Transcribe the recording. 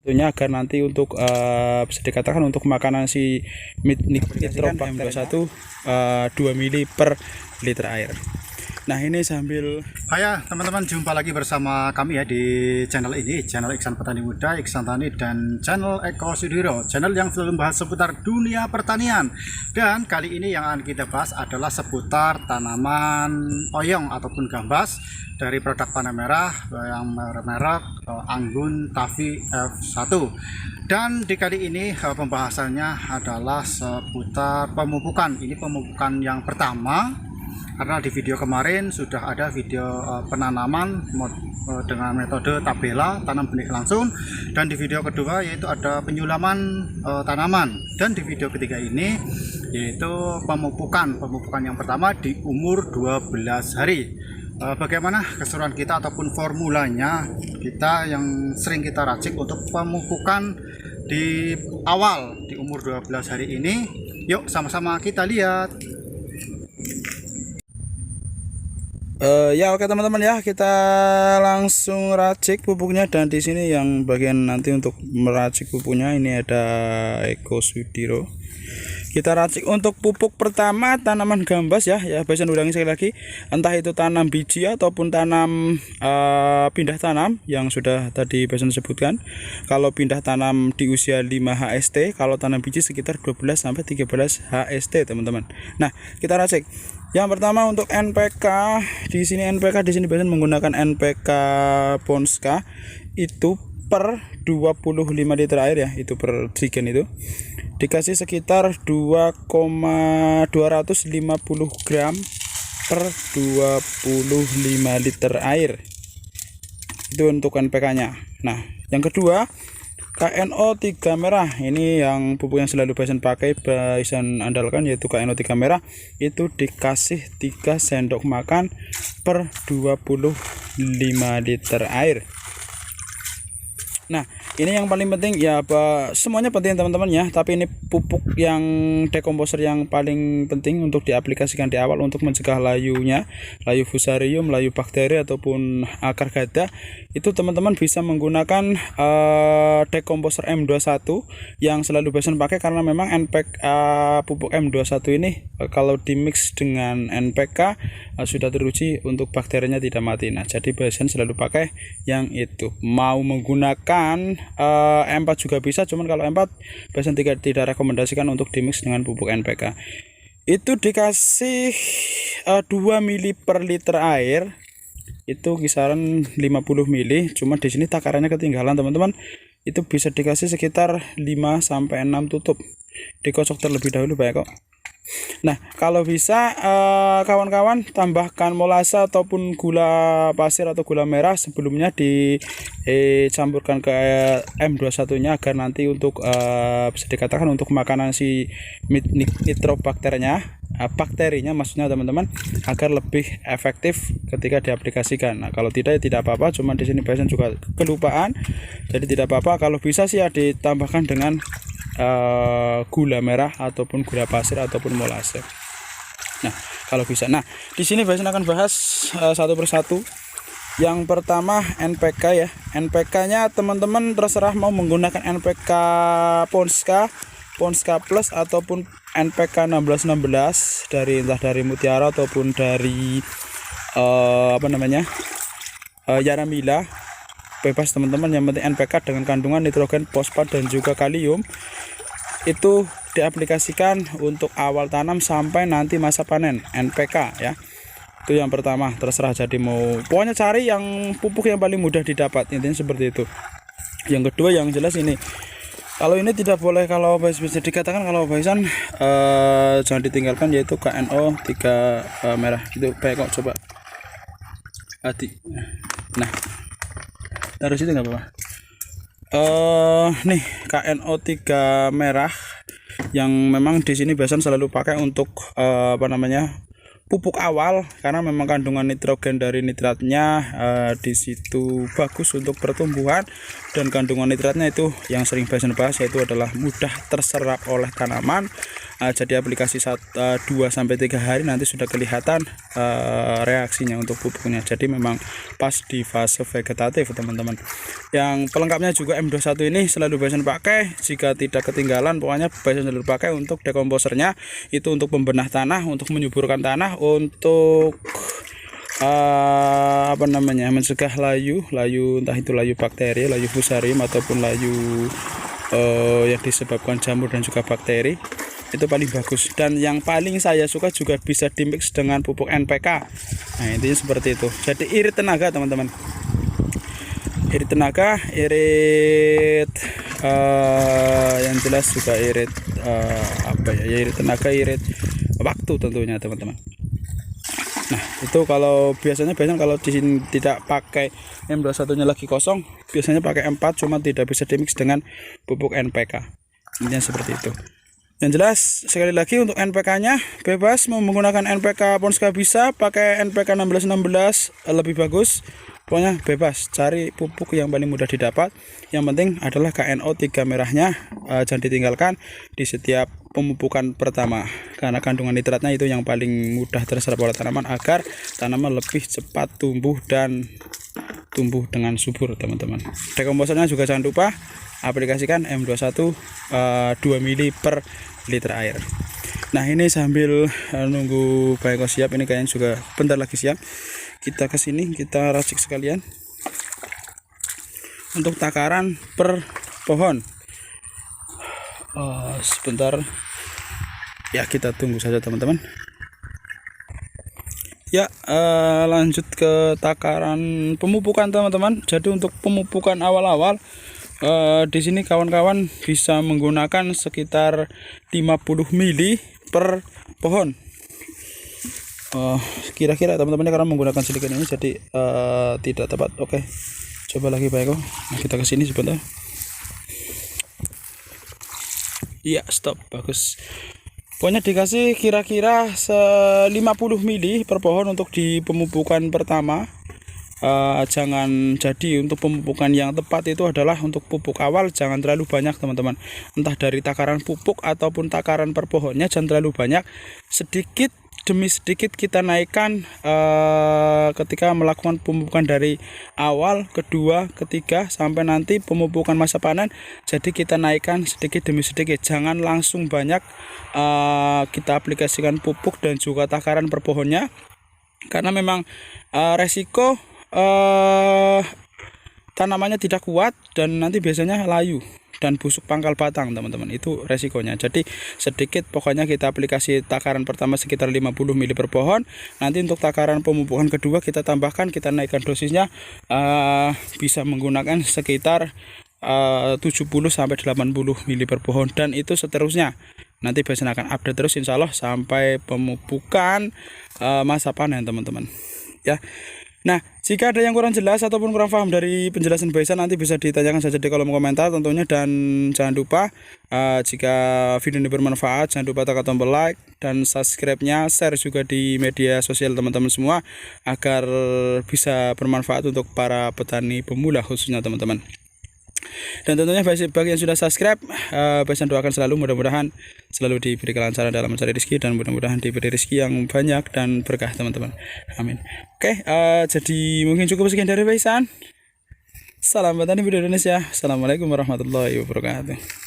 tentunya agar nanti untuk bisa dikatakan untuk makanan si Nitrobacter M21 2 mili per liter air. Nah, ini sambil teman-teman, jumpa lagi bersama kami ya di channel ini, channel Iksan Petani Muda, Iksan Tani, dan channel Eko Sudiro, channel yang selalu membahas seputar dunia pertanian. Dan kali ini yang akan kita bahas adalah seputar tanaman oyong ataupun gambas dari produk panen merah yang merek Anggun Tavi F1. Dan di kali ini pembahasannya adalah seputar pemupukan. Ini pemupukan yang pertama, karena di video kemarin sudah ada video penanaman dengan metode tabela tanam benih langsung, dan di video kedua yaitu ada penyulaman tanaman, dan di video ketiga ini yaitu pemupukan yang pertama di umur 12 hari. Bagaimana keseruan kita ataupun formulanya kita yang sering kita racik untuk pemupukan di awal di umur 12 hari ini? Yuk sama-sama kita lihat. Ya oke teman-teman ya, kita langsung racik pupuknya. Dan di sini yang bagian nanti untuk meracik pupuknya ini ada Eko Sudiro. Kita racik untuk pupuk pertama tanaman gambas ya. Bahasan ulangi sekali lagi, entah itu tanam biji ataupun tanam pindah tanam yang sudah tadi Bahasan sebutkan. Kalau pindah tanam di usia 5 HST, kalau tanam biji sekitar 12 sampai 13 HST teman-teman. Nah, kita racik. Yang pertama untuk NPK, di sini Bahasan menggunakan NPK Ponska itu per 25 liter air ya, itu per trigen itu dikasih sekitar 2,250 gram per 25 liter air, itu untuk NPK nya. Nah, yang kedua KNO 3 merah, ini yang pupuk yang selalu Bahasan pakai, Bahasan andalkan, yaitu KNO 3 merah, itu dikasih 3 sendok makan per 25 liter air. Nah, ini yang paling penting ya, semuanya penting teman-teman ya, tapi ini pupuk yang dekomposer yang paling penting untuk diaplikasikan di awal untuk mencegah layu fusarium, layu bakteri ataupun akar gada. Itu teman-teman bisa menggunakan dekomposer M21 yang selalu Bahasan pakai, karena memang pupuk M21 ini kalau dimix dengan NPK sudah teruji untuk bakterinya tidak mati. Nah, jadi Bahasan selalu pakai yang itu. Mau menggunakan M4 juga bisa, cuman kalau M4 Bahasan tidak rekomendasikan untuk dimix dengan pupuk NPK. Itu dikasih 2 mili per liter air, itu kisaran 50 mili. Cuma di sini takarannya ketinggalan teman-teman, itu bisa dikasih sekitar 5 sampai 6 tutup. Dikocok terlebih dahulu Pak Eko. Nah, kalau bisa kawan-kawan tambahkan molase ataupun gula pasir atau gula merah sebelumnya dicampurkan ke M21 nya, agar nanti untuk bisa dikatakan untuk makanan si nitrobakternya, bakterinya maksudnya teman-teman, agar lebih efektif ketika diaplikasikan. Nah, kalau tidak ya tidak apa-apa, cuma di sini Bahasan juga kelupaan, jadi tidak apa-apa. Kalau bisa sih ya ditambahkan dengan gula merah ataupun gula pasir ataupun molase. Nah, kalau bisa. Nah, di sini Bahasan akan bahas satu persatu. Yang pertama NPK ya. NPK-nya teman-teman terserah mau menggunakan NPK Ponska Plus ataupun NPK 1616 entah dari Mutiara ataupun dari Yaramila. Bebas teman-teman, yang penting NPK dengan kandungan nitrogen, fosfat dan juga kalium itu diaplikasikan untuk awal tanam sampai nanti masa panen. NPK ya, itu yang pertama. Terserah, jadi mau pokoknya cari yang pupuk yang paling mudah didapat, intinya seperti itu. Yang kedua yang jelas ini, kalau ini tidak boleh, kalau bisa dikatakan kalau Bahasan jangan ditinggalkan, yaitu KNO 3 merah. Itu baik kok, coba hati. Nah, taruh situ nggak apa-apa. Nih KNO 3 merah yang memang di sini Bahasan selalu pakai untuk pupuk awal, karena memang kandungan nitrogen dari nitratnya di situ bagus untuk pertumbuhan, dan kandungan nitratnya itu yang sering Bahasan bahas, yaitu adalah mudah terserap oleh tanaman jadi aplikasi 2-3 hari nanti sudah kelihatan reaksinya untuk pupuknya. Jadi memang pas di fase vegetatif teman-teman. Yang pelengkapnya juga M21 ini selalu Bison pakai, jika tidak ketinggalan pokoknya Bison selalu pakai untuk dekomposernya, itu untuk pembenah tanah, untuk menyuburkan tanah, untuk mencegah layu entah itu layu bakteri, layu fusarium ataupun layu yang disebabkan jamur dan juga bakteri, itu paling bagus. Dan yang paling saya suka juga bisa dimix dengan pupuk NPK. Nah intinya seperti itu. Jadi irit tenaga teman-teman, irit tenaga, irit yang jelas juga irit irit tenaga, irit waktu tentunya teman-teman. Nah itu kalau biasanya kalau di sini tidak pakai M21 nya lagi kosong, biasanya pakai M4, cuma tidak bisa dimix dengan pupuk NPK. Intinya seperti itu. Yang jelas sekali lagi untuk NPK nya bebas, mau menggunakan NPK Ponska bisa, pakai NPK 1616 lebih bagus. Pokoknya bebas, cari pupuk yang paling mudah didapat. Yang penting adalah KNO 3 merahnya jangan ditinggalkan di setiap pemupukan pertama, karena kandungan nitratnya itu yang paling mudah terserap oleh tanaman agar tanaman lebih cepat tumbuh dan tumbuh dengan subur teman-teman. Dekomposernya juga jangan lupa aplikasikan M21 2 mili per liter air. Nah ini sambil nunggu Bayko siap, ini kayaknya juga bentar lagi siap. Kita kesini, kita racik sekalian untuk takaran per pohon. Sebentar ya, kita tunggu saja teman-teman. Ya lanjut ke takaran pemupukan teman-teman. Jadi untuk pemupukan awal-awal di sini kawan-kawan bisa menggunakan sekitar 50 mili per pohon. Kira-kira teman-teman karena menggunakan sedikit ini jadi tidak tepat. Oke, coba lagi Pak Eko. Nah, kita kesini sebentar. Iya, stop, bagus. Pokoknya dikasih kira-kira 50 mili per pohon untuk di pemupukan pertama. Jangan, jadi untuk pemupukan yang tepat itu adalah untuk pupuk awal jangan terlalu banyak teman-teman, entah dari takaran pupuk ataupun takaran per pohonnya jangan terlalu banyak, sedikit demi sedikit kita naikkan ketika melakukan pemupukan dari awal, kedua, ketiga sampai nanti pemupukan masa panen. Jadi kita naikkan sedikit demi sedikit, jangan langsung banyak kita aplikasikan pupuk dan juga takaran per pohonnya, karena memang resiko tanamannya tidak kuat dan nanti biasanya layu dan busuk pangkal batang teman-teman, itu resikonya. Jadi sedikit pokoknya kita aplikasi takaran pertama sekitar 50 mili per pohon, nanti untuk takaran pemupukan kedua kita tambahkan, kita naikkan dosisnya bisa menggunakan sekitar 70 sampai 80 mili per pohon, dan itu seterusnya. Nanti biasanya akan update terus insya Allah sampai pemupukan masa panen teman-teman ya. Nah, jika ada yang kurang jelas ataupun kurang paham dari penjelasan Bison, nanti bisa ditanyakan saja di kolom komentar tentunya. Dan jangan lupa jika video ini bermanfaat, jangan lupa tekan tombol like dan subscribe-nya, share juga di media sosial teman-teman semua agar bisa bermanfaat untuk para petani pemula khususnya teman-teman. Dan tentunya bagi yang sudah subscribe, Bison doakan selalu mudah-mudahan selalu diberi kelancaran dalam mencari rezeki dan mudah-mudahan diberi rezeki yang banyak dan berkah teman-teman. Amin. Oke, jadi mungkin cukup sekian dari Bison. Salam petani muda Indonesia. Assalamualaikum warahmatullahi wabarakatuh.